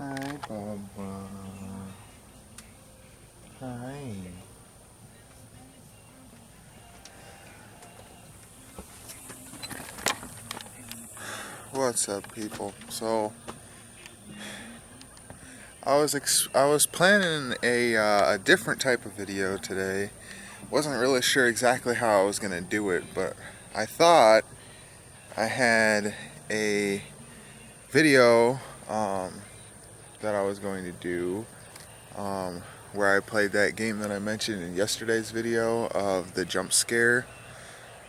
Hi, Bubba. Hi. What's up, people? So, I was planning a different type of video today. Wasn't really sure exactly how I was gonna do it, but I thought I had a video that I was going to do where I played that game that I mentioned in yesterday's video of the jump scare.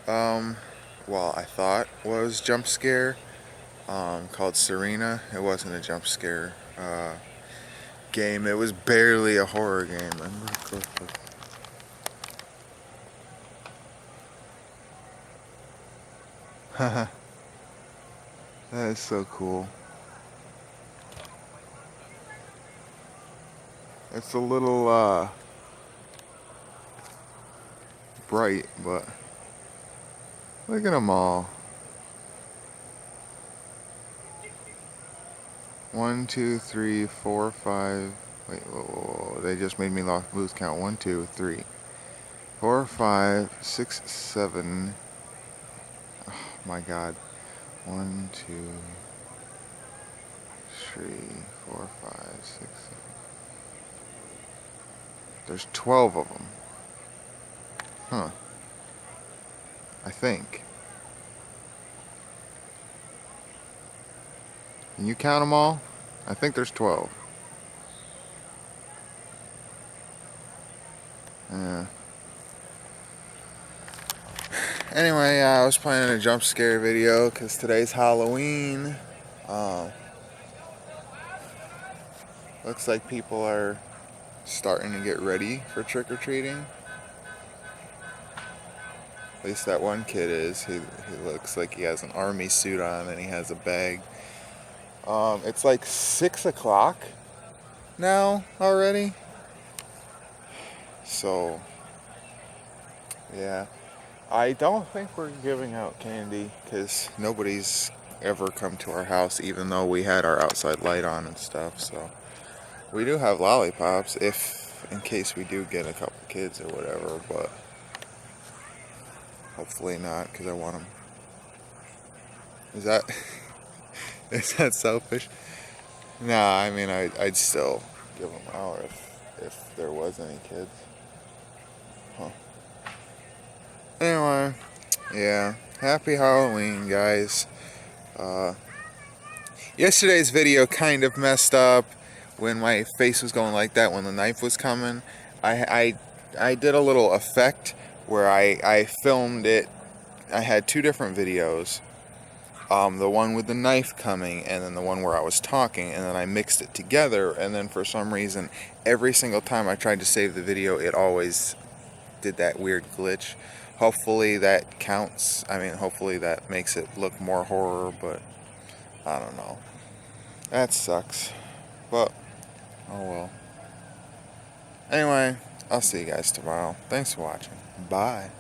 Well, I thought was jump scare. Called Serena. It wasn't a jump scare game. It was barely a horror game. I'm gonna click this. Haha, that is so cool. It's a little bright, but look at them all. 1, 2, 3, 4, 5. Wait, whoa. They just made me lose count. 1, 2, 3, 4, 5, 6, 7. Oh my God. 1, 2, 3, 4, 5, 6, 7. There's 12 of them. Huh. I think. Can you count them all? I think there's 12. Yeah. Anyway, I was planning a jump scare video because today's Halloween. Looks like people are starting to get ready for trick-or-treating. At least that one kid is. He looks like he has an army suit on and he has a bag. It's like 6 o'clock now already. So, yeah. I don't think we're giving out candy because nobody's ever come to our house, even though we had our outside light on and stuff. So, we do have lollipops in case we do get a couple kids or whatever, but hopefully not because I want them. Is that selfish? Nah, I mean I'd still give them out if there was any kids. Huh. Anyway, yeah. Happy Halloween, guys. Yesterday's video kind of messed up when my face was going like that when the knife was coming. I did a little effect where I filmed it. I had two different videos. The one with the knife coming and then the one where I was talking, and then I mixed it together, and then for some reason every single time I tried to save the video it always did that weird glitch. Hopefully that counts. I mean, hopefully that makes it look more horror, but I don't know. That sucks. But oh well. Anyway, I'll see you guys tomorrow. Thanks for watching. Bye.